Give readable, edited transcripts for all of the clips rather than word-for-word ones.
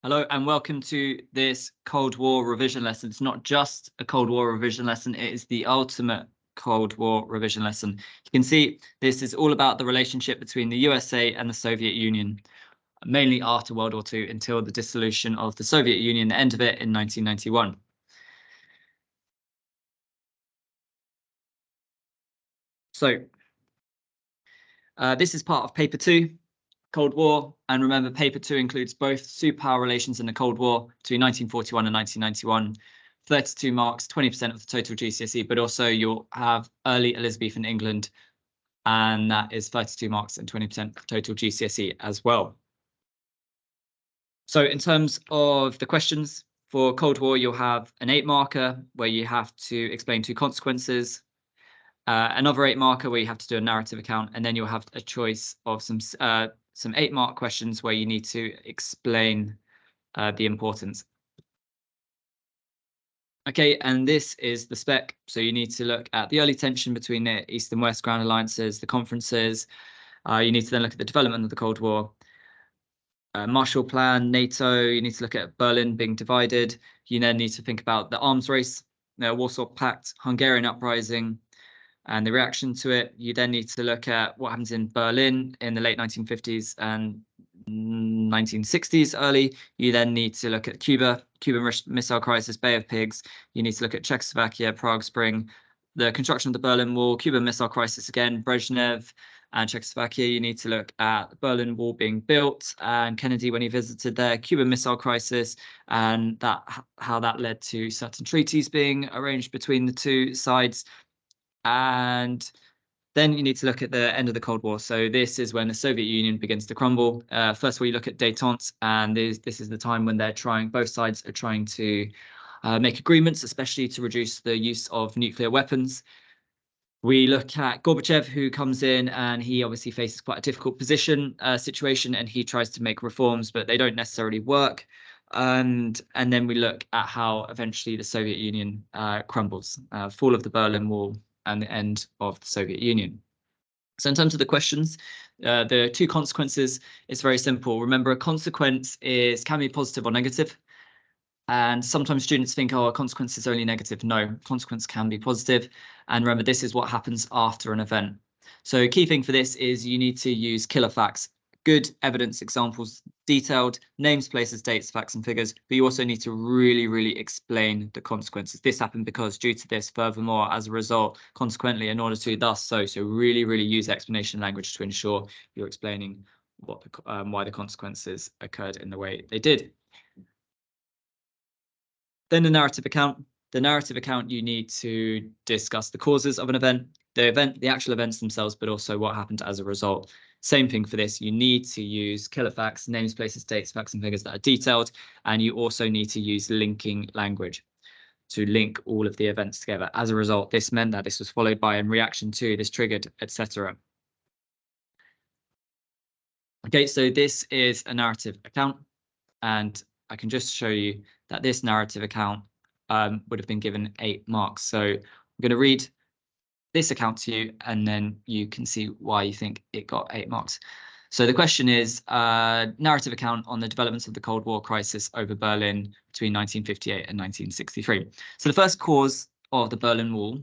Hello and welcome to this Cold War revision lesson. It's not just a Cold War revision lesson, it is the ultimate Cold War revision lesson. You can see this is all about the relationship between the USA and the Soviet Union, mainly after World War II until the dissolution of the Soviet Union, the end of it in 1991. So this is part of paper 2. Cold War, and remember paper 2 includes both superpower relations in the Cold War between 1941 and 1991, 32 marks, 20% of the total GCSE, but also you'll have early Elizabethan England, and that is 32 marks and 20% of the total GCSE as well. So in terms of the questions for Cold War, you'll have an 8 marker where you have to explain 2 consequences, another 8 marker where you have to do a narrative account, and then you'll have a choice of some 8-mark questions where you need to explain the importance. Okay, and this is the spec. So you need to look at the early tension between the East and West ground alliances, the conferences. You need to then look at the development of the Cold War. Marshall Plan, NATO, you need to look at Berlin being divided. You then need to think about the arms race, the Warsaw Pact, Hungarian uprising, and the reaction to it. You then need to look at what happens in Berlin in the late 1950s and 1960s early. You then need to look at Cuban Missile Crisis, Bay of Pigs. You need to look at Czechoslovakia, Prague Spring, the construction of the Berlin Wall, Cuban Missile Crisis again, Brezhnev and Czechoslovakia. You need to look at the Berlin Wall being built and Kennedy when he visited there, Cuban Missile Crisis, and how that led to certain treaties being arranged between the two sides. And then you need to look at the end of the Cold War. So this is when the Soviet Union begins to crumble. First of all, you look at détente, and this is the time when both sides are trying to make agreements, especially to reduce the use of nuclear weapons. We look at Gorbachev, who comes in, and he obviously faces quite a difficult situation, and he tries to make reforms, but they don't necessarily work. And then we look at how eventually the Soviet Union crumbles, fall of the Berlin Wall, and the end of the Soviet Union. So in terms of the questions, the 2 consequences, it's very simple. Remember, a consequence can be positive or negative. And sometimes students think, oh, a consequence is only negative. No, consequence can be positive. And remember, this is what happens after an event. So key thing for this is you need to use killer facts, good evidence examples, detailed names, places, dates, facts and figures, but you also need to really explain the consequences. This happened because due to this, furthermore, as a result, consequently, in order to thus, so really use explanation language to ensure you're explaining what why the consequences occurred in the way they did. Then the narrative account. The narrative account, you need to discuss the causes of an event, the actual events themselves, but also what happened as a result. Same thing for this. You need to use killer facts, names, places, dates, facts and figures that are detailed, and you also need to use linking language to link all of the events together. As a result, this meant that this was followed by in reaction to, this triggered, etc. Okay, so this is a narrative account, and I can just show you that this narrative account would have been given 8 marks. So I'm going to read this account to you, and then you can see why you think it got 8 marks. So the question is, narrative account on the developments of the Cold War crisis over Berlin between 1958 and 1963. So the first cause of the Berlin Wall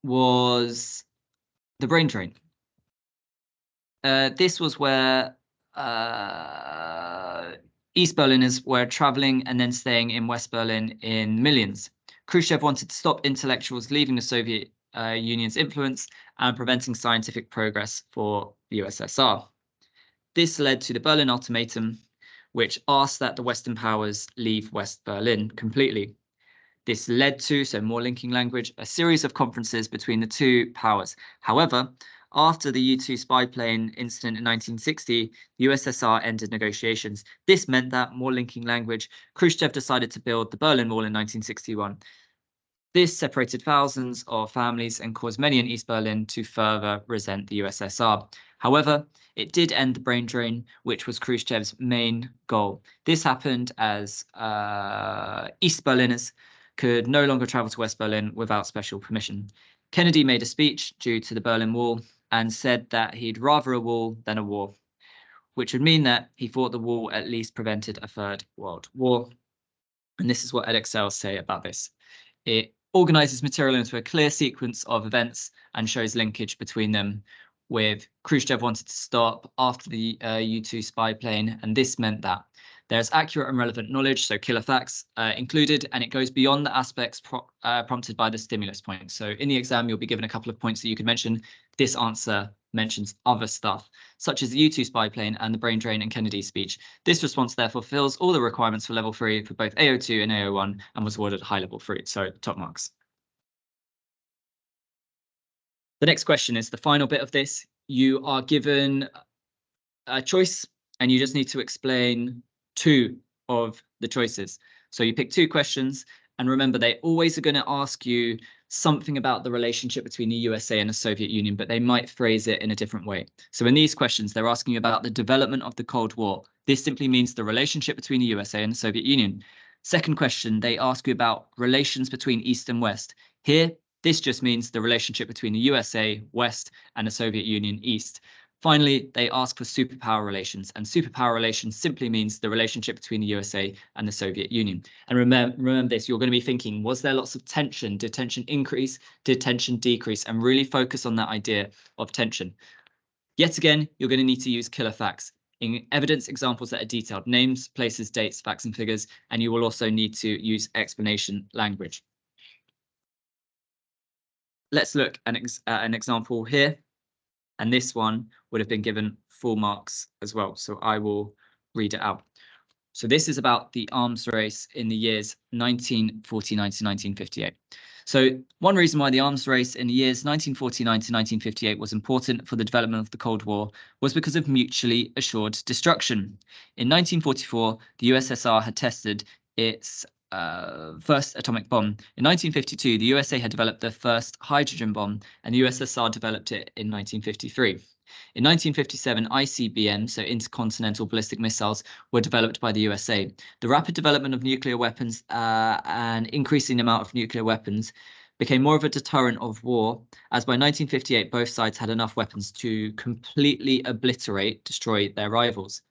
was the brain drain. This was where East Berliners were traveling and then staying in West Berlin in millions. Khrushchev wanted to stop intellectuals leaving the Soviet Union's influence and preventing scientific progress for the USSR. This led to the Berlin Ultimatum, which asked that the Western powers leave West Berlin completely. This led to, so more linking language, a series of conferences between the 2 powers. However, after the U-2 spy plane incident in 1960, the USSR ended negotiations. This meant that, more linking language, Khrushchev decided to build the Berlin Wall in 1961. This separated thousands of families and caused many in East Berlin to further resent the USSR. However, it did end the brain drain, which was Khrushchev's main goal. This happened as East Berliners could no longer travel to West Berlin without special permission. Kennedy made a speech due to the Berlin Wall and said that he'd rather a wall than a war. which would mean that he thought the wall at least prevented a third world war. And this is what Edexcel say about this. It organizes material into a clear sequence of events and shows linkage between them, with Khrushchev wanted to stop after the U-2 spy plane, and this meant that there's accurate and relevant knowledge, so killer facts included, and it goes beyond the aspects prompted by the stimulus point. So in the exam, you'll be given a couple of points that you can mention. This answer mentions other stuff, such as the U-2 spy plane and the brain drain and Kennedy's speech. This response therefore fulfills all the requirements for level 3 for both AO2 and AO1 and was awarded high level 3, so top marks. The next question is the final bit of this. You are given a choice and you just need to explain 2 of the choices. So you pick 2 questions, and remember, they always are going to ask you something about the relationship between the USA and the Soviet Union, but they might phrase it in a different way. So in these questions, they're asking you about the development of the Cold War. This simply means the relationship between the USA and the Soviet Union. Second question, they ask you about relations between East and West. Here, this just means the relationship between the USA, West, and the Soviet Union, East. Finally, they ask for superpower relations, and superpower relations simply means the relationship between the USA and the Soviet Union. And remember this, you're going to be thinking, was there lots of tension? Did tension increase? Did tension decrease? And really focus on that idea of tension. Yet again, you're going to need to use killer facts in evidence examples that are detailed: names, places, dates, facts, and figures. And you will also need to use explanation language. Let's look at an example here. And this one would have been given full marks as well. So I will read it out. So this is about the arms race in the years 1949 to 1958. So one reason why the arms race in the years 1949 to 1958 was important for the development of the Cold War was because of mutually assured destruction. In 1944, the USSR had tested its first atomic bomb. In 1952, the USA had developed the first hydrogen bomb, and the USSR developed it in 1953. In 1957, ICBMs, so intercontinental ballistic missiles, were developed by the USA. The rapid development of nuclear weapons and increasing amount of nuclear weapons became more of a deterrent of war, as by 1958, both sides had enough weapons to completely destroy their rivals.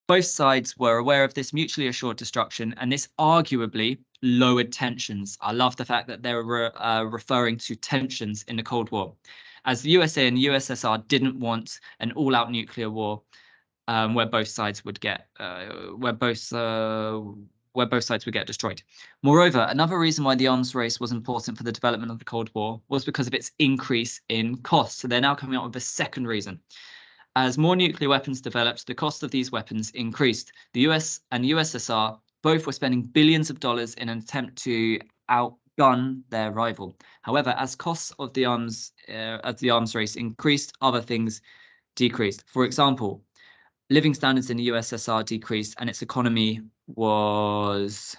Both sides were aware of this mutually assured destruction, and this arguably lowered tensions. I love the fact that they were referring to tensions in the Cold War, as the USA and the USSR didn't want an all-out nuclear war where both sides would get destroyed. Moreover, another reason why the arms race was important for the development of the Cold War was because of its increase in cost. So they're now coming up with a second reason. As more nuclear weapons developed, the cost of these weapons increased. The US and USSR both were spending billions of dollars in an attempt to outgun their rival. However, as costs of the arms race increased, other things decreased. For example, living standards in the USSR decreased, and its economy was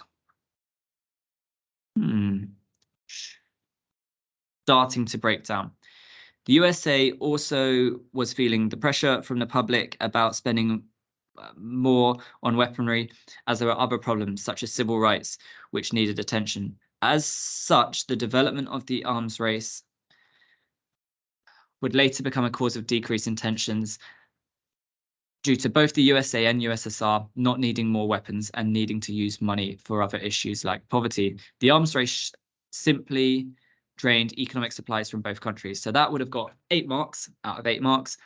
starting to break down. The USA also was feeling the pressure from the public about spending more on weaponry, as there were other problems such as civil rights, which needed attention. As such, the development of the arms race would later become a cause of decrease in tensions due to both the USA and USSR not needing more weapons and needing to use money for other issues like poverty. The arms race simply drained economic supplies from both countries. So that would have got 8 marks out of 8 marks.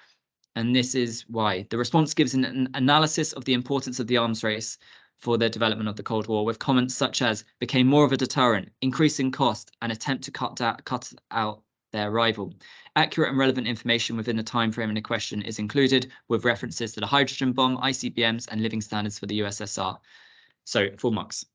And this is why. The response gives an analysis of the importance of the arms race for the development of the Cold War, with comments such as became more of a deterrent, increasing cost, and attempt to cut out their rival. Accurate and relevant information within the time frame in question is included, with references to the hydrogen bomb, ICBMs, and living standards for the USSR. So full marks.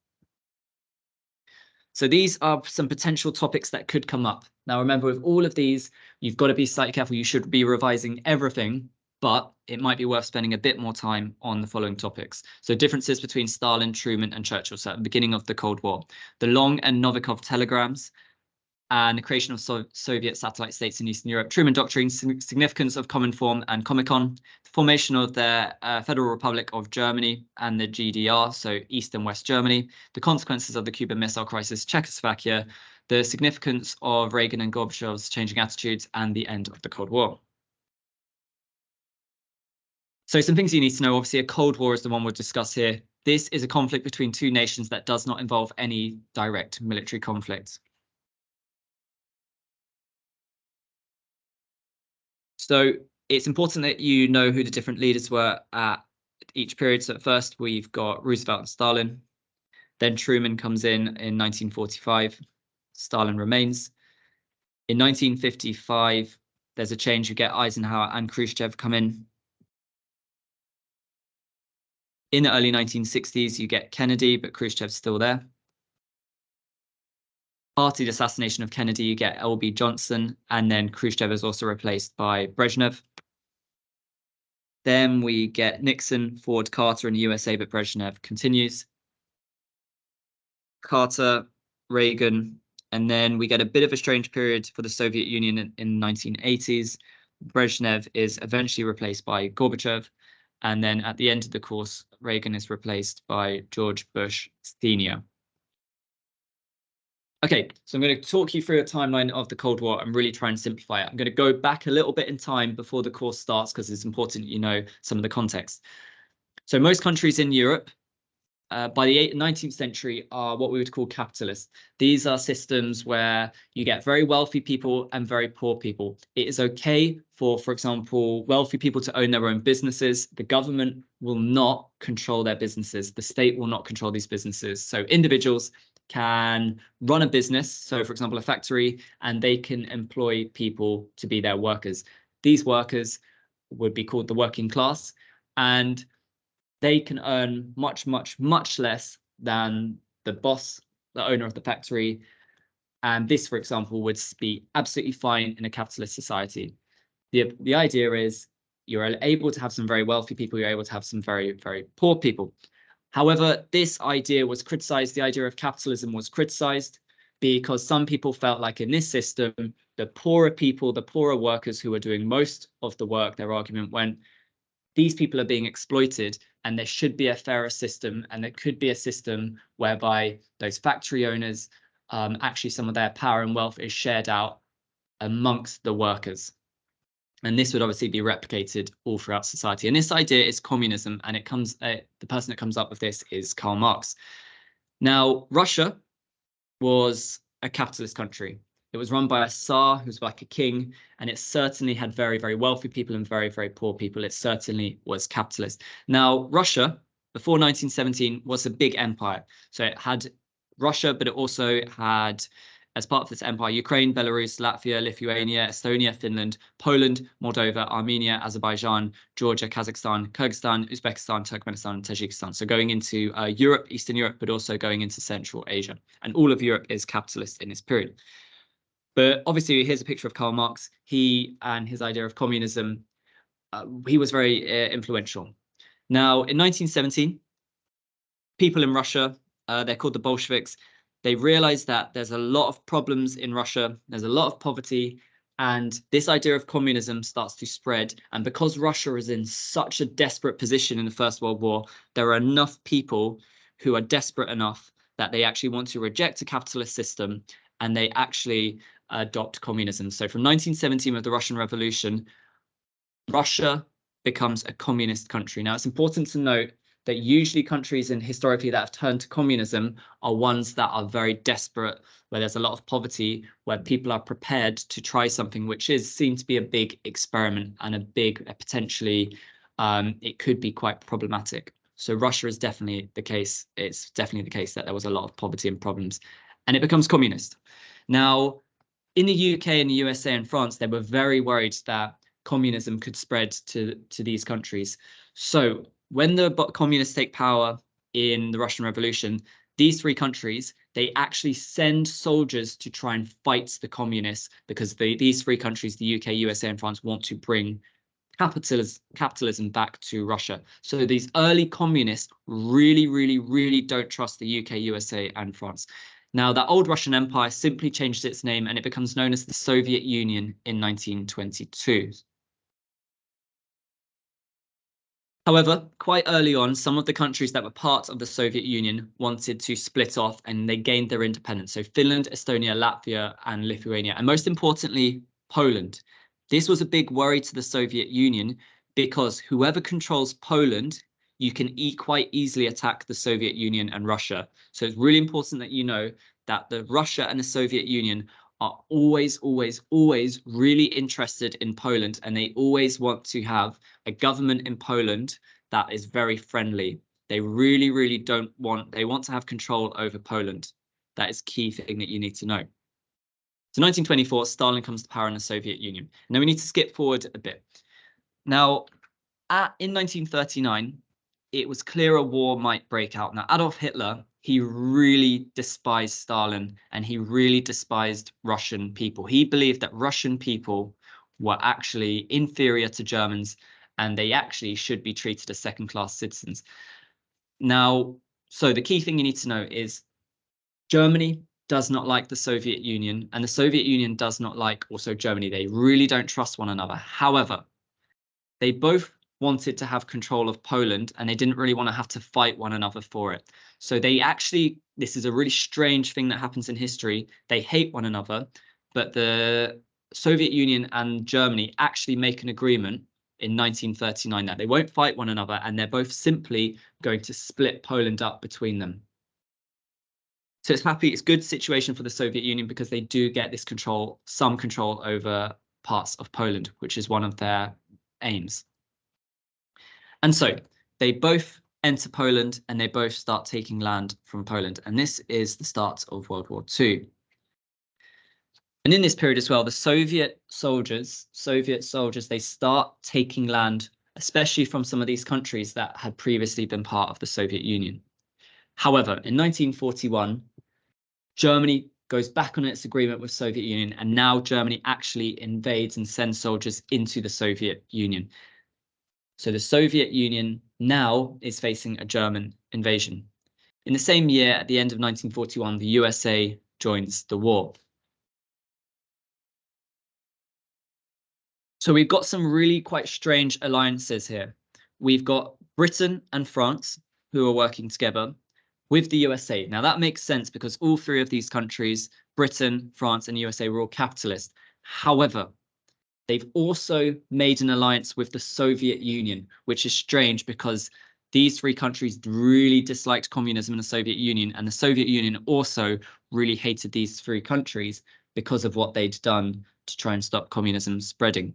So these are some potential topics that could come up. Now, remember, with all of these, you've got to be slightly careful. You should be revising everything, but it might be worth spending a bit more time on the following topics. So differences between Stalin, Truman, and Churchill, so at the beginning of the Cold War. The Long and Novikov telegrams, and the creation of Soviet satellite states in Eastern Europe. Truman Doctrine, significance of Common Form and Comecon, the formation of the Federal Republic of Germany and the GDR, so East and West Germany, the consequences of the Cuban Missile Crisis, Czechoslovakia, the significance of Reagan and Gorbachev's changing attitudes, and the end of the Cold War. So some things you need to know, obviously a Cold War is the one we'll discuss here. This is a conflict between two nations that does not involve any direct military conflict. So it's important that you know who the different leaders were at each period. So at first we've got Roosevelt and Stalin. Then Truman comes in 1945. Stalin remains. In 1955, there's a change. You get Eisenhower and Khrushchev come in. In the early 1960s, you get Kennedy, but Khrushchev's still there. After the assassination of Kennedy, you get L.B. Johnson, and then Khrushchev is also replaced by Brezhnev. Then we get Nixon, Ford, Carter in the USA, but Brezhnev continues. Carter, Reagan, and then we get a bit of a strange period for the Soviet Union in the 1980s. Brezhnev is eventually replaced by Gorbachev, and then at the end of the course, Reagan is replaced by George Bush Sr. Okay, so I'm going to talk you through a timeline of the Cold War and really try and simplify it. I'm going to go back a little bit in time before the course starts because it's important you know some of the context. So most countries in Europe by the 19th century are what we would call capitalist. These are systems where you get very wealthy people and very poor people. It is okay for example, wealthy people to own their own businesses. The government will not control their businesses. The state will not control these businesses. So individuals can run a business, so for example, a factory, and they can employ people to be their workers. These workers would be called the working class, and they can earn much, much, much less than the boss, the owner of the factory. And this, for example, would be absolutely fine in a capitalist society. The idea is you're able to have some very wealthy people, you're able to have some very, very poor people. However, this idea was criticized. The idea of capitalism was criticized because some people felt like in this system, the poorer people, the poorer workers who were doing most of the work, their argument went, these people are being exploited and there should be a fairer system, and there could be a system whereby those factory owners, actually some of their power and wealth is shared out amongst the workers. And this would obviously be replicated all throughout society. And this idea is communism, and it comes, the person that comes up with this is Karl Marx. Now, Russia was a capitalist country. It was run by a Tsar who was like a king, and it certainly had very, very wealthy people and very, very poor people. It certainly was capitalist. Now, Russia, before 1917, was a big empire. So it had Russia, but it also had, as part of this empire, Ukraine, Belarus, Latvia, Lithuania, Estonia, Finland, Poland, Moldova, Armenia, Azerbaijan, Georgia, Kazakhstan, Kyrgyzstan, Uzbekistan, Turkmenistan, and Tajikistan. So going into Europe, Eastern Europe, but also going into Central Asia. And all of Europe is capitalist in this period. But obviously, here's a picture of Karl Marx. He and his idea of communism, he was very influential. Now, in 1917, people in Russia, they're called the Bolsheviks, they realized that there's a lot of problems in Russia, there's a lot of poverty, and this idea of communism starts to spread. And because Russia is in such a desperate position in the First World War, there are enough people who are desperate enough that they actually want to reject a capitalist system, and they actually adopt communism. So from 1917 with the Russian Revolution, Russia becomes a communist country. Now, it's important to note that usually countries and historically that have turned to communism are ones that are very desperate, where there's a lot of poverty, where people are prepared to try something which is seen to be a big experiment and potentially it could be quite problematic. So Russia is definitely the case. It's definitely the case that there was a lot of poverty and problems, and it becomes communist. Now, in the UK and the USA and France, they were very worried that communism could spread to these countries. So when the communists take power in the Russian Revolution, these three countries, they actually send soldiers to try and fight the communists, because these three countries, the UK, USA, and France, want to bring capitalism back to Russia. So these early communists really, really, really don't trust the UK, USA, and France. Now, that old Russian Empire simply changed its name, and it becomes known as the Soviet Union in 1922. However, quite early on, some of the countries that were part of the Soviet Union wanted to split off, and they gained their independence. So Finland, Estonia, Latvia, and Lithuania, and most importantly, Poland. This was a big worry to the Soviet Union because whoever controls Poland, you can quite easily attack the Soviet Union and Russia. So it's really important that you know that the Russia and the Soviet Union are always, always, always really interested in Poland, and they always want to have a government in Poland that is very friendly. They really, really they want to have control over Poland. That is key thing that you need to know. So 1924, Stalin comes to power in the Soviet Union. Now we need to skip forward a bit. Now, in 1939, it was clear a war might break out. Now, Adolf Hitler, he really despised Stalin and he really despised Russian people. He believed that Russian people were actually inferior to Germans and they actually should be treated as second-class citizens. Now, so the key thing you need to know is Germany does not like the Soviet Union and the Soviet Union does not like also Germany. They really don't trust one another. However, they both wanted to have control of Poland and they didn't really want to have to fight one another for it. So they actually, this is a really strange thing that happens in history. They hate one another, but the Soviet Union and Germany actually make an agreement in 1939 that they won't fight one another and they're both simply going to split Poland up between them. So it's good situation for the Soviet Union because they do get this control, some control over parts of Poland, which is one of their aims. And so they both enter Poland and they both start taking land from Poland. And this is the start of World War II. And in this period as well, the Soviet soldiers, they start taking land, especially from some of these countries that had previously been part of the Soviet Union. However, in 1941, Germany goes back on its agreement with Soviet Union, and now Germany actually invades and sends soldiers into the Soviet Union. So the Soviet Union now is facing a German invasion. In the same year, at the end of 1941, the USA joins the war. So we've got some really quite strange alliances here. We've got Britain and France who are working together with the USA. Now that makes sense because all three of these countries, Britain, France, and USA, were all capitalist. However, they've also made an alliance with the Soviet Union, which is strange because these three countries really disliked communism in the Soviet Union, and the Soviet Union also really hated these three countries because of what they'd done to try and stop communism spreading.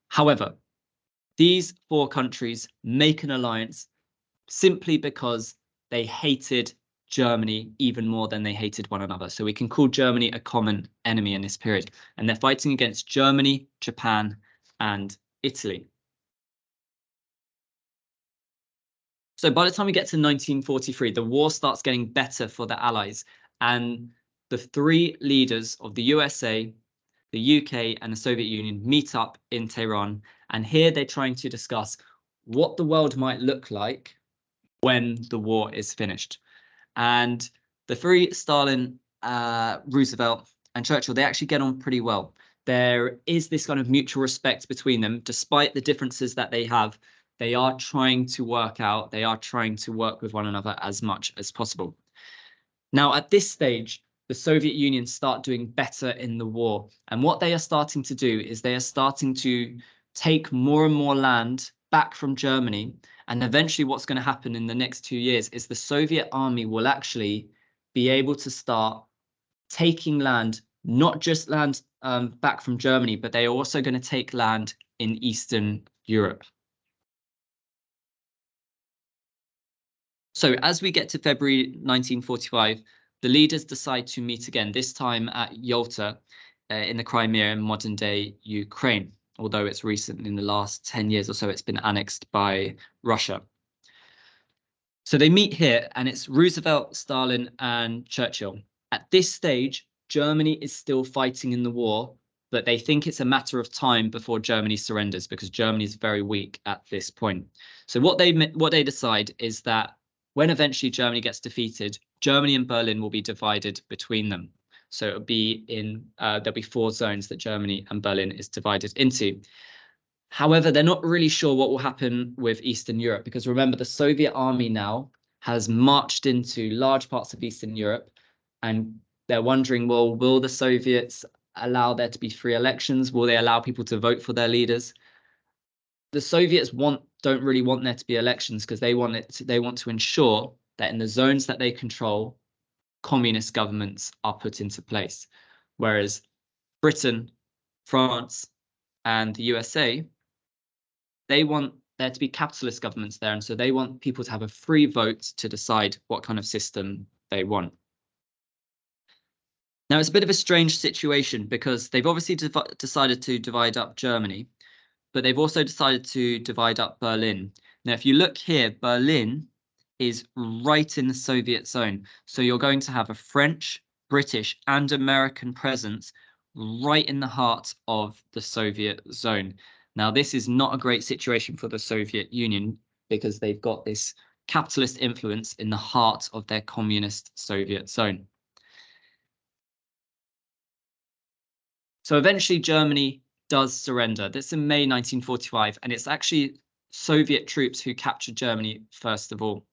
However, these four countries make an alliance simply because they hated Germany even more than they hated one another. So we can call Germany a common enemy in this period. And they're fighting against Germany, Japan, and Italy. So by the time we get to 1943, the war starts getting better for the Allies. And the three leaders of the USA, the UK, and the Soviet Union meet up in Tehran. And here they're trying to discuss what the world might look like when the war is finished. And the three, Stalin, Roosevelt, and Churchill, they actually get on pretty well. There is this kind of mutual respect between them, despite the differences that they have. They are trying to work with one another as much as possible. Now, at this stage, the Soviet Union start doing better in the war. And what they are starting to do is they are starting to take more and more land back from Germany. And eventually what's going to happen in the next 2 years is the Soviet army will actually be able to start taking land, not just land back from Germany, but they are also going to take land in Eastern Europe. So as we get to February 1945, the leaders decide to meet again, this time at Yalta in the Crimea in modern-day Ukraine, although it's recent, in the last 10 years or so, it's been annexed by Russia. So they meet here, and it's Roosevelt, Stalin, and Churchill. At this stage, Germany is still fighting in the war, but they think it's a matter of time before Germany surrenders because Germany is very weak at this point. So what they decide is that when eventually Germany gets defeated, Germany and Berlin will be divided between them. So it'll be there'll be 4 zones that Germany and Berlin is divided into. However, they're not really sure what will happen with Eastern Europe because remember, the Soviet army now has marched into large parts of Eastern Europe, and they're wondering, well, will the Soviets allow there to be free elections? Will they allow people to vote for their leaders? the Soviets don't really want there to be elections because they want to ensure that in the zones that they control, communist governments are put into place. Whereas Britain, France, and the USA, they want there to be capitalist governments there. And so they want people to have a free vote to decide what kind of system they want. Now, it's a bit of a strange situation because they've obviously decided to divide up Germany, but they've also decided to divide up Berlin. Now, if you look here, Berlin is right in the Soviet zone. So you're going to have a French, British, and American presence right in the heart of the Soviet zone. Now, this is not a great situation for the Soviet Union because they've got this capitalist influence in the heart of their communist Soviet zone. So eventually Germany does surrender. That's in May 1945, and it's actually Soviet troops who captured Germany first of all.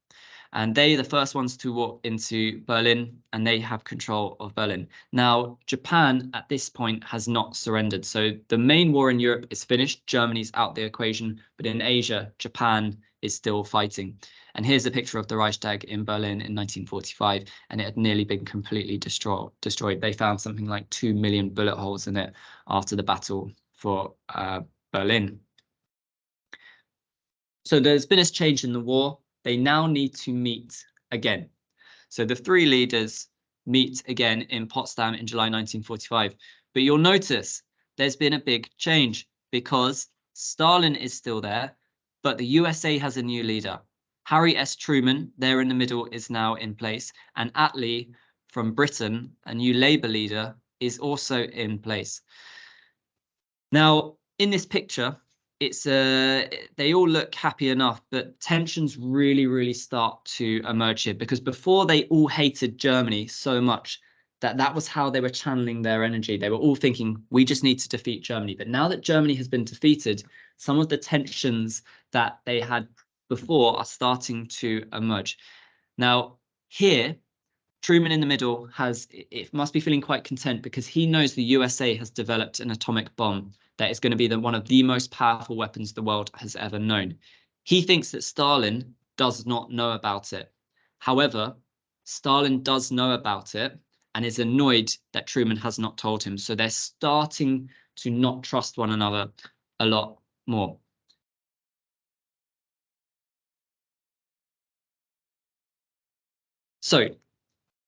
And they're the first ones to walk into Berlin, and they have control of Berlin. Now, Japan at this point has not surrendered. So the main war in Europe is finished. Germany's out the equation, but in Asia, Japan is still fighting. And here's a picture of the Reichstag in Berlin in 1945, and it had nearly been completely destroyed. They found something like 2 million bullet holes in it after the battle for Berlin. So there's been a change in the war. They now need to meet again. So the three leaders meet again in Potsdam in July 1945. But you'll notice there's been a big change because Stalin is still there, but the USA has a new leader. Harry S. Truman, there in the middle, is now in place. And Attlee from Britain, a new Labour leader, is also in place. Now, in this picture, it's they all look happy enough, but tensions really start to emerge here because before they all hated Germany so much that was how they were channeling their energy. They were all thinking, we just need to defeat Germany. But now that Germany has been defeated, some of the tensions that they had before are starting to emerge. Now, here, Truman in the middle it must be feeling quite content because he knows the USA has developed an atomic bomb that is going to be one of the most powerful weapons the world has ever known. He thinks that Stalin does not know about it. However, Stalin does know about it and is annoyed that Truman has not told him. So they're starting to not trust one another a lot more. So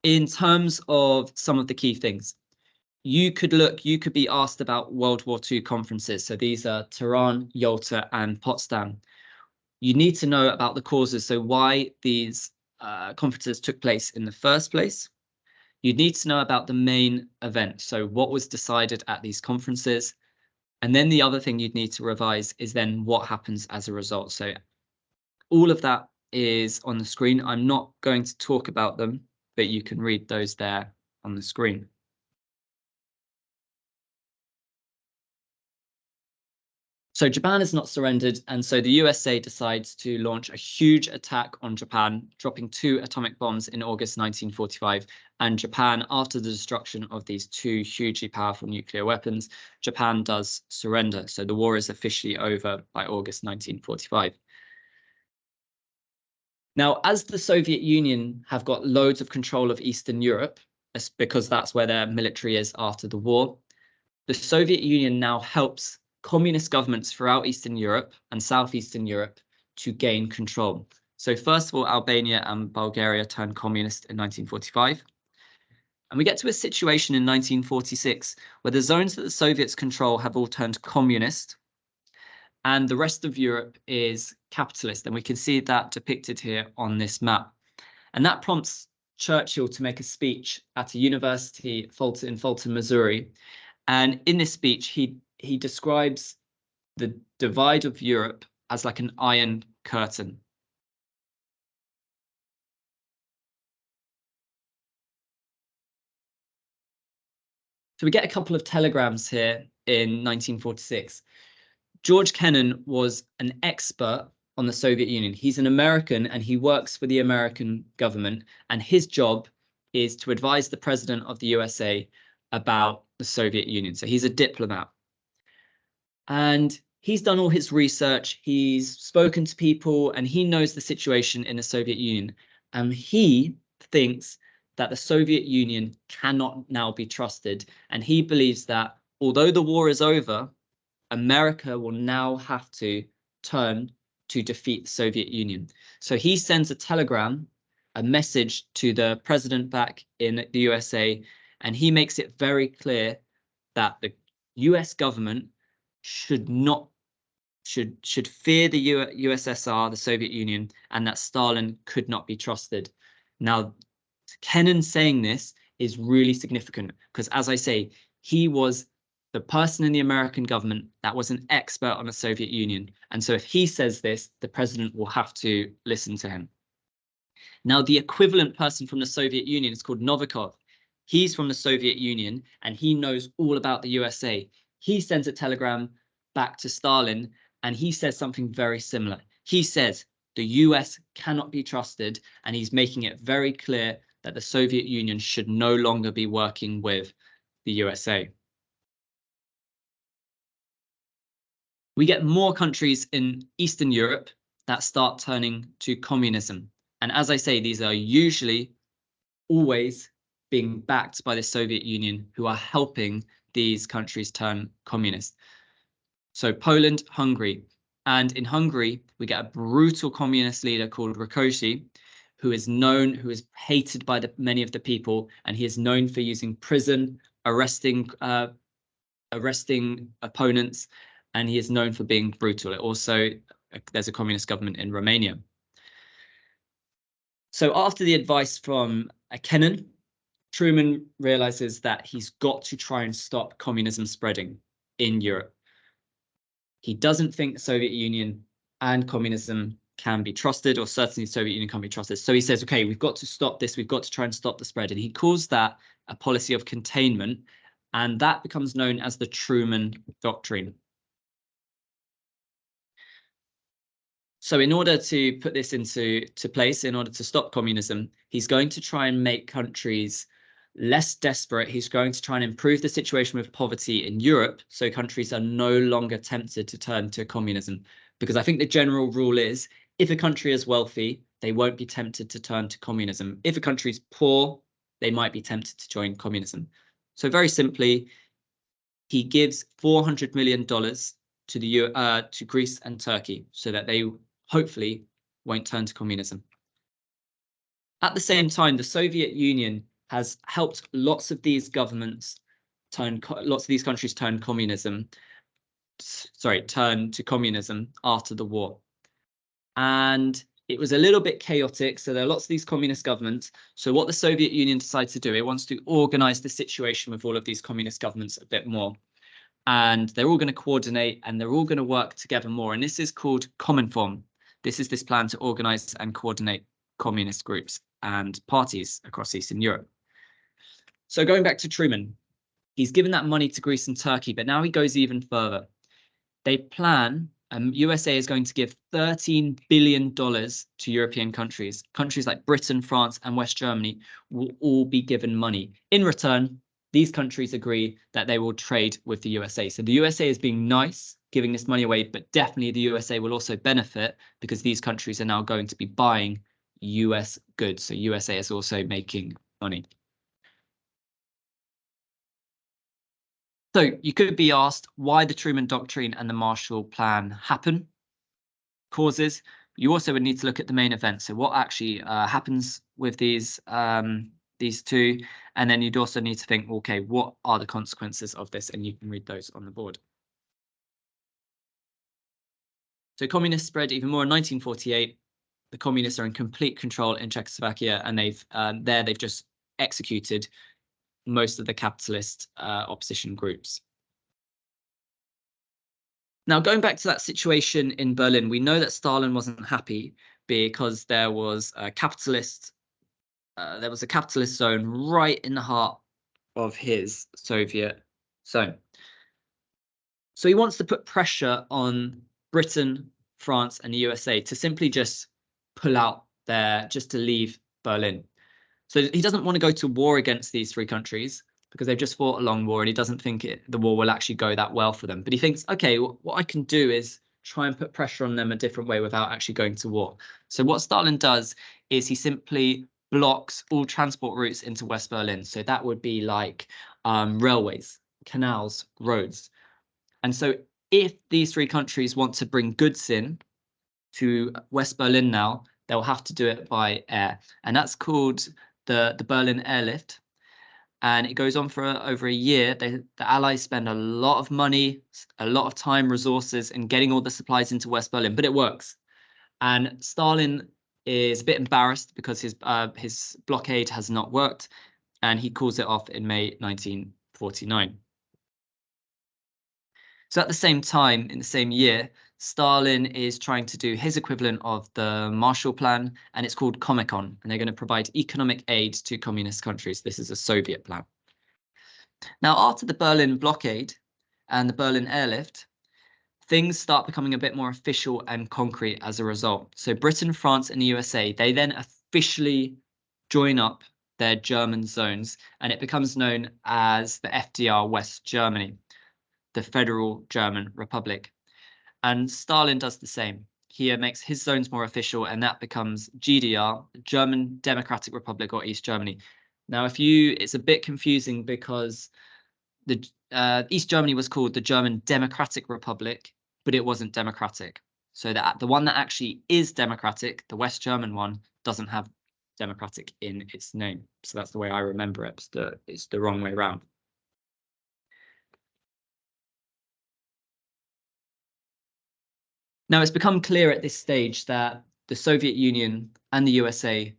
in terms of some of the key things, you could be asked about World War II conferences. So these are Tehran, Yalta, and Potsdam. You need to know about the causes, so why these conferences took place in the first place. You need to know about the main event, so what was decided at these conferences. And then the other thing you'd need to revise is then what happens as a result. So all of that is on the screen. I'm not going to talk about them, but you can read those there on the screen. So Japan has not surrendered, and so the USA decides to launch a huge attack on Japan, dropping 2 atomic bombs in August 1945. And Japan, after the destruction of these 2 hugely powerful nuclear weapons, Japan does surrender. So the war is officially over by August 1945. Now, as the Soviet Union have got loads of control of Eastern Europe, because that's where their military is after the war, the Soviet Union now helps communist governments throughout Eastern Europe and Southeastern Europe to gain control. So first of all, Albania and Bulgaria turned communist in 1945. And we get to a situation in 1946 where the zones that the Soviets control have all turned communist and the rest of Europe is capitalist. And we can see that depicted here on this map. And that prompts Churchill to make a speech at a university in Fulton, Missouri. And in this speech, he describes the divide of Europe as like an iron curtain. So we get a couple of telegrams here in 1946. George Kennan was an expert on the Soviet Union. He's an American and he works for the American government. And his job is to advise the president of the USA about the Soviet Union. So he's a diplomat. And he's done all his research, he's spoken to people, and he knows the situation in the Soviet Union. And he thinks that the Soviet Union cannot now be trusted. And he believes that although the war is over, America will now have to turn to defeat the Soviet Union. So he sends a telegram, a message to the president back in the USA, and he makes it very clear that the US government should fear the USSR, the Soviet Union, and that Stalin could not be trusted. Now, Kennan saying this is really significant because, as I say, he was the person in the American government that was an expert on the Soviet Union. And so if he says this, the president will have to listen to him. Now, the equivalent person from the Soviet Union is called Novikov. He's from the Soviet Union and he knows all about the USA. He sends a telegram back to Stalin and he says something very similar. He says the US cannot be trusted, and he's making it very clear that the Soviet Union should no longer be working with the USA. We get more countries in Eastern Europe that start turning to communism. And as I say, these are usually always being backed by the Soviet Union, who are helping these countries turn communist. So Poland, Hungary. And in Hungary, we get a brutal communist leader called Rákosi, who is hated by many of the people, and he is known for using prison, arresting opponents, and he is known for being brutal. Also, there's a communist government in Romania. So after the advice from Kennan, Truman realizes that he's got to try and stop communism spreading in Europe. He doesn't think the Soviet Union and communism can be trusted, or certainly the Soviet Union can't be trusted. So he says, okay, we've got to stop this. We've got to try and stop the spread. And he calls that a policy of containment. And that becomes known as the Truman Doctrine. So in order to put this into place, in order to stop communism, he's going to try and make countries less desperate. He's going to try and improve the situation with poverty in Europe, so countries are no longer tempted to turn to communism. Because I think the general rule is, if a country is wealthy, they won't be tempted to turn to communism. If a country is poor, they might be tempted to join communism. So very simply, he gives $400 million to Greece and Turkey so that they hopefully won't turn to communism. At the same time, the Soviet Union has helped lots of these countries turn to communism after the war. And it was a little bit chaotic. So there are lots of these communist governments. So what the Soviet Union decides to do, it wants to organize the situation with all of these communist governments a bit more. And they're all going to coordinate and they're all going to work together more. And this is called Cominform. This is this plan to organize and coordinate communist groups and parties across Eastern Europe. So going back to Truman, he's given that money to Greece and Turkey, but now he goes even further. They plan, USA is going to give $13 billion to European countries. Countries like Britain, France, and West Germany will all be given money. In return, these countries agree that they will trade with the USA. So the USA is being nice, giving this money away, but definitely the USA will also benefit because these countries are now going to be buying US goods. So USA is also making money. So you could be asked why the Truman Doctrine and the Marshall Plan happen. Causes. You also would need to look at the main events. So what actually happens with these two, and then you'd also need to think, okay, what are the consequences of this? And you can read those on the board. So communists spread even more in 1948. The communists are in complete control in Czechoslovakia, and they've just executed most of the capitalist opposition groups. Now, going back to that situation in Berlin, we know that Stalin wasn't happy because there was a capitalist zone right in the heart of his Soviet zone. So he wants to put pressure on Britain, France, and the USA to simply just pull out just to leave Berlin. So he doesn't want to go to war against these three countries, because they've just fought a long war and he doesn't think the war will actually go that well for them. But he thinks, okay, what I can do is try and put pressure on them a different way without actually going to war. So what Stalin does is he simply blocks all transport routes into West Berlin. So that would be like railways, canals, roads. And so if these three countries want to bring goods in to West Berlin now, they'll have to do it by air. And that's called the Berlin Airlift. And it goes on for over a year. The Allies spend a lot of money, a lot of time, resources in getting all the supplies into West Berlin, but it works. And Stalin is a bit embarrassed because his blockade has not worked, and he calls it off in May 1949. So at the same time, in the same year, Stalin is trying to do his equivalent of the Marshall Plan, and it's called Comecon, and they're going to provide economic aid to communist countries. This is a Soviet plan. Now, after the Berlin blockade and the Berlin airlift, things start becoming a bit more official and concrete as a result. So Britain, France, and the USA, they then officially join up their German zones, and it becomes known as the FDR, West Germany, the Federal German Republic. And Stalin does the same. He makes his zones more official, and that becomes GDR, German Democratic Republic, or East Germany. Now, it's a bit confusing because the East Germany was called the German Democratic Republic, but it wasn't democratic. So that the one that actually is democratic, the West German one, doesn't have democratic in its name. So that's the way I remember it. It's the wrong way around. Now, it's become clear at this stage that the Soviet Union and the USA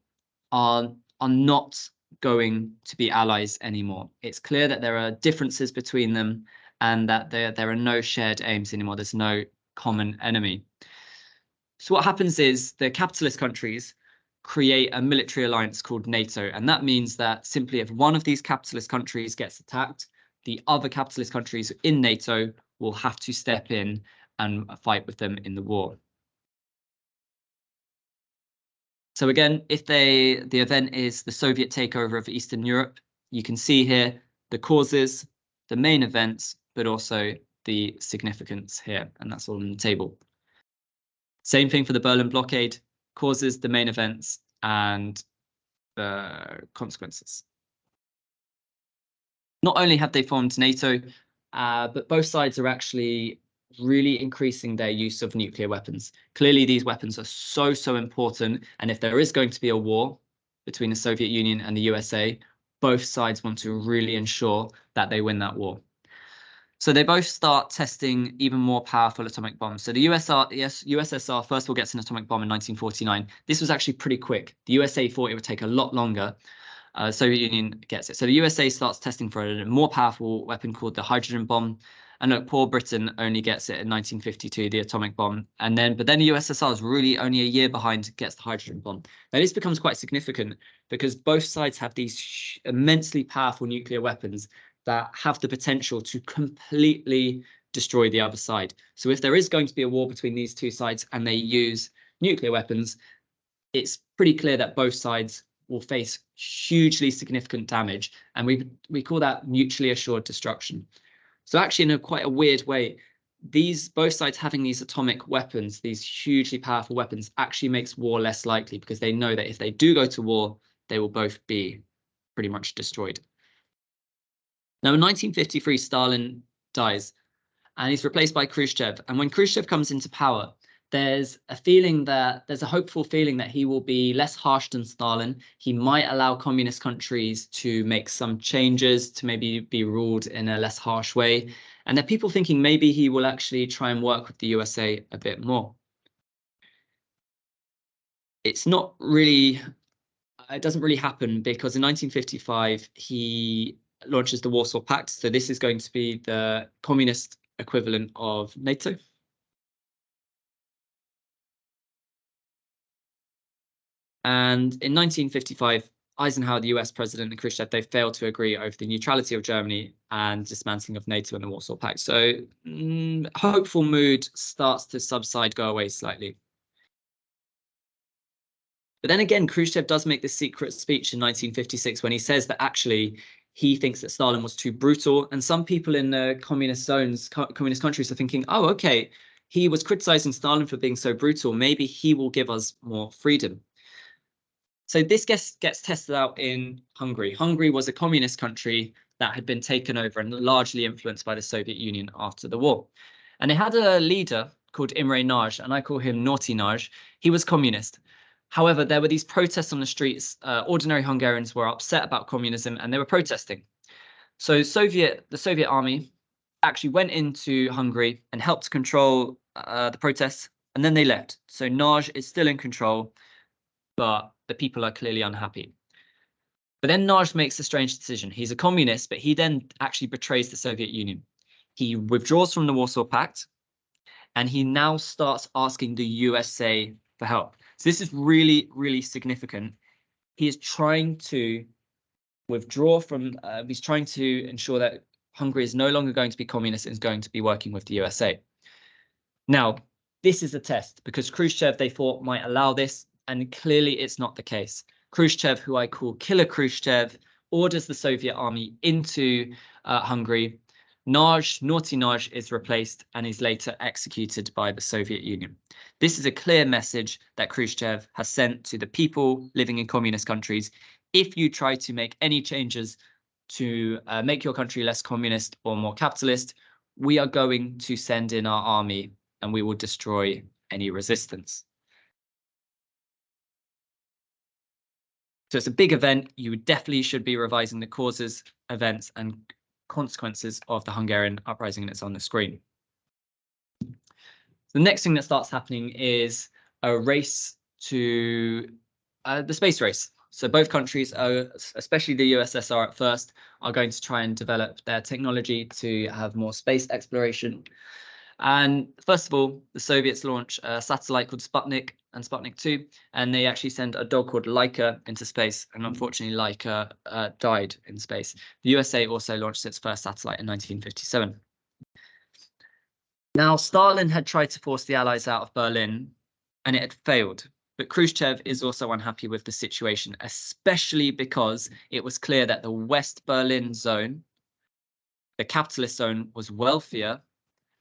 are not going to be allies anymore. It's clear that there are differences between them and that there are no shared aims anymore. There's no common enemy. So what happens is the capitalist countries create a military alliance called NATO. And that means that simply if one of these capitalist countries gets attacked, the other capitalist countries in NATO will have to step in and fight with them in the war. So again, if the event is the Soviet takeover of Eastern Europe, you can see here the causes, the main events, but also the significance here, and that's all on the table. Same thing for the Berlin blockade, causes, the main events, and the consequences. Not only have they formed NATO, but both sides are actually really increasing their use of nuclear weapons. Clearly, these weapons are so important. And if there is going to be a war between the Soviet Union and the USA, both sides want to really ensure that they win that war. So they both start testing even more powerful atomic bombs. So the USSR first of all gets an atomic bomb in 1949. This was actually pretty quick. The USA thought it would take a lot longer. Soviet Union gets it. So the USA starts testing for a more powerful weapon called the hydrogen bomb. And look, poor Britain only gets it in 1952, the atomic bomb. But then the USSR is really only a year behind, gets the hydrogen bomb. Now this becomes quite significant because both sides have these immensely powerful nuclear weapons that have the potential to completely destroy the other side. So if there is going to be a war between these two sides and they use nuclear weapons, it's pretty clear that both sides will face hugely significant damage. And we call that mutually assured destruction. So actually, in quite a weird way, both sides having these atomic weapons, these hugely powerful weapons, actually makes war less likely because they know that if they do go to war, they will both be pretty much destroyed. Now, in 1953, Stalin dies and he's replaced by Khrushchev. And when Khrushchev comes into power, there's a hopeful feeling that he will be less harsh than Stalin. He might allow communist countries to make some changes, to maybe be ruled in a less harsh way. And there are people thinking maybe he will actually try and work with the USA a bit more. It doesn't really happen because in 1955, he launches the Warsaw Pact. So this is going to be the communist equivalent of NATO. And in 1955, Eisenhower, the US president, and Khrushchev, they failed to agree over the neutrality of Germany and dismantling of NATO and the Warsaw Pact. So hopeful mood starts to subside, go away slightly. But then again, Khrushchev does make this secret speech in 1956 when he says that actually He thinks that Stalin was too brutal. And some people in the communist zones, communist countries are thinking, oh, okay, he was criticizing Stalin for being so brutal. Maybe he will give us more freedom. So this gets tested out in Hungary. Hungary was a communist country that had been taken over and largely influenced by the Soviet Union after the war. And they had a leader called Imre Nagy, and I call him Naughty Nagy. He was communist. However, there were these protests on the streets. Ordinary Hungarians were upset about communism and they were protesting. So the Soviet army actually went into Hungary and helped control the protests, and then they left. So Nagy is still in control, but the people are clearly unhappy. But then Nagy makes a strange decision. He's a communist, but he then actually betrays the Soviet Union. He withdraws from the Warsaw Pact, and he now starts asking the USA for help. So this is really, really significant. He is trying to withdraw from, he's trying to ensure that Hungary is no longer going to be communist and is going to be working with the USA. Now, this is a test because Khrushchev, they thought, might allow this, and clearly it's not the case. Khrushchev, who I call Killer Khrushchev, orders the Soviet army into Hungary. Naughty Nagy is replaced and is later executed by the Soviet Union. This is a clear message that Khrushchev has sent to the people living in communist countries. If you try to make any changes to make your country less communist or more capitalist, we are going to send in our army and we will destroy any resistance. So it's a big event. You definitely should be revising the causes, events, and consequences of the Hungarian uprising, and it's on the screen. The next thing that starts happening is a race to the space race. So both countries, especially the USSR at first, are going to try and develop their technology to have more space exploration. And first of all, the Soviets launch a satellite called Sputnik and Sputnik 2, and they actually send a dog called Laika into space. And unfortunately, Laika died in space. The USA also launched its first satellite in 1957. Now, Stalin had tried to force the Allies out of Berlin, and it had failed. But Khrushchev is also unhappy with the situation, especially because it was clear that the West Berlin zone, the capitalist zone, was wealthier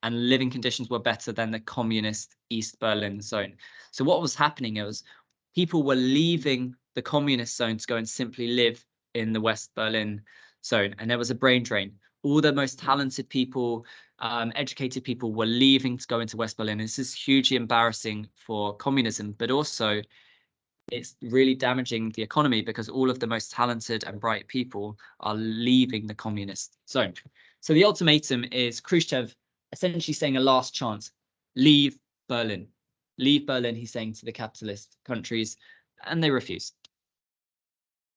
and living conditions were better than the communist East Berlin zone. So what was happening was people were leaving the communist zone to go and simply live in the West Berlin zone. And there was a brain drain. All the most talented people, educated people were leaving to go into West Berlin. This is hugely embarrassing for communism, but also it's really damaging the economy because all of the most talented and bright people are leaving the communist zone. So the ultimatum is Khrushchev essentially saying a last chance, leave Berlin. Leave Berlin, he's saying to the capitalist countries, and they refuse.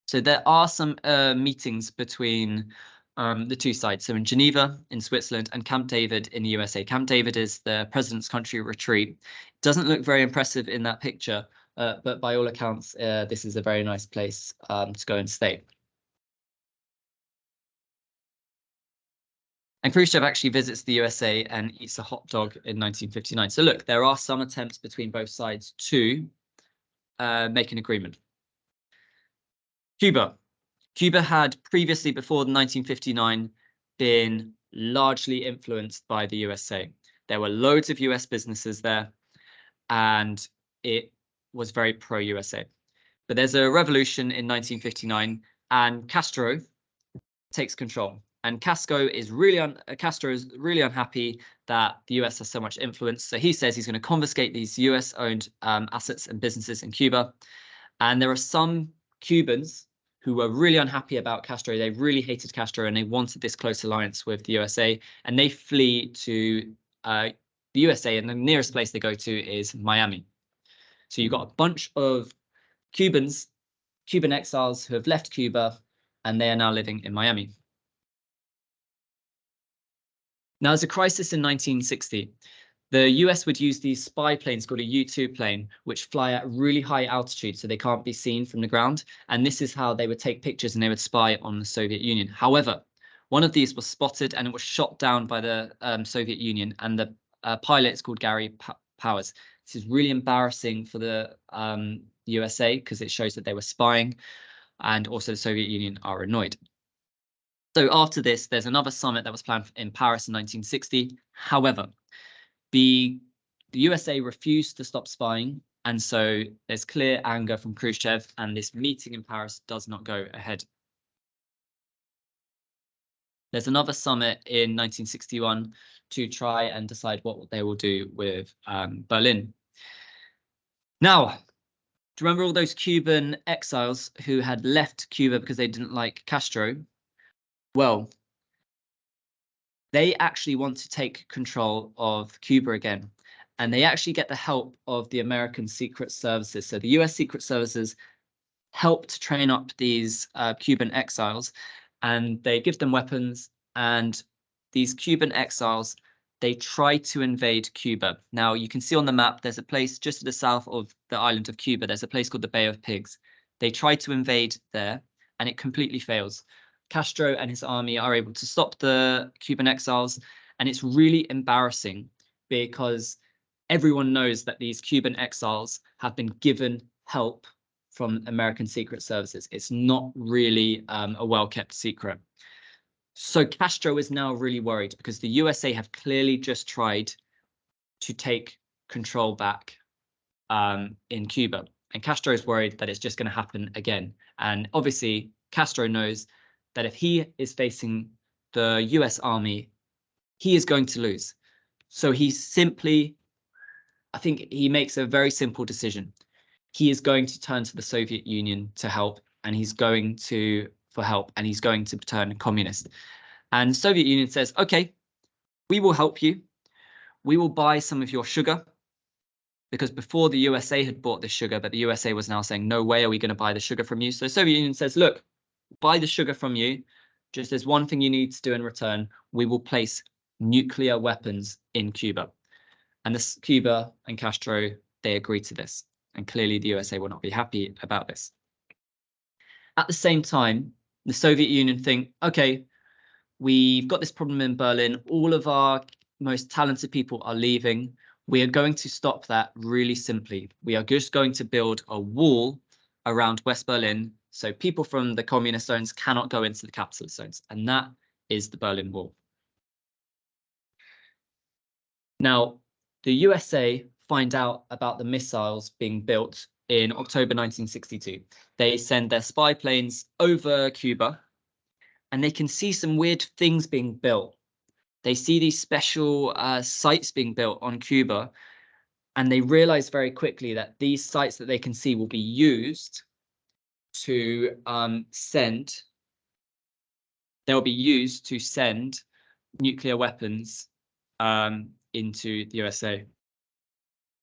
So there are some meetings between the two sides. So in Geneva, in Switzerland, and Camp David in the USA. Camp David is the president's country retreat. It doesn't look very impressive in that picture, but by all accounts, this is a very nice place to go and stay. And Khrushchev actually visits the USA and eats a hot dog in 1959. So look, there are some attempts between both sides to make an agreement. Cuba. Cuba had previously, before 1959, been largely influenced by the USA. There were loads of US businesses there, and it was very pro-USA. But there's a revolution in 1959, and Castro takes control. And Castro is really unhappy that the US has so much influence. So he says he's going to confiscate these US-owned assets and businesses in Cuba. And there are some Cubans who were really unhappy about Castro. They really hated Castro and they wanted this close alliance with the USA. And they flee to the USA, and the nearest place they go to is Miami. So you've got a bunch of Cuban exiles who have left Cuba, and they are now living in Miami. Now, there's a crisis in 1960. The US would use these spy planes called a U-2 plane, which fly at really high altitude so they can't be seen from the ground. And this is how they would take pictures and they would spy on the Soviet Union. However, one of these was spotted and it was shot down by the Soviet Union, and the pilot is called Gary Powers. This is really embarrassing for the USA because it shows that they were spying, and also the Soviet Union are annoyed. So after this, there's another summit that was planned in Paris in 1960. However, the USA refused to stop spying, and so there's clear anger from Khrushchev, and this meeting in Paris does not go ahead. There's another summit in 1961 to try and decide what they will do with Berlin. Now, do you remember all those Cuban exiles who had left Cuba because they didn't like Castro? Well, they actually want to take control of Cuba again. And they actually get the help of the American Secret Services. So the US Secret Services helped train up these Cuban exiles, and they give them weapons. And these Cuban exiles, they try to invade Cuba. Now, you can see on the map, there's a place just to the south of the island of Cuba. There's a place called the Bay of Pigs. They try to invade there, and it completely fails. Castro and his army are able to stop the Cuban exiles, and it's really embarrassing because everyone knows that these Cuban exiles have been given help from American Secret Services. It's not really a well-kept secret. So Castro is now really worried because the USA have clearly just tried to take control back in Cuba. And Castro is worried that it's just going to happen again. And obviously, Castro knows that if he is facing the US army, he is going to lose. So he simply, I think he makes a very simple decision. He is going to turn to the Soviet Union to help, and he's going to turn communist. And the Soviet Union says, okay, we will help you. We will buy some of your sugar, because before the USA had bought this sugar, but the USA was now saying, no way are we going to buy the sugar from you. So the Soviet Union says, look, buy the sugar from you. Just there's one thing you need to do in return. We will place nuclear weapons in Cuba. And this Cuba and Castro, they agree to this. And clearly the USA will not be happy about this. At the same time, the Soviet Union think, okay, we've got this problem in Berlin. All of our most talented people are leaving. We are going to stop that really simply. We are just going to build a wall around West Berlin so people from the communist zones cannot go into the capitalist zones. And that is the Berlin Wall. Now, the USA find out about the missiles being built in October 1962. They send their spy planes over Cuba, and they can see some weird things being built. They see these special sites being built on Cuba, and they realize very quickly that these sites that they can see will be used to they'll be used to send nuclear weapons into the USA.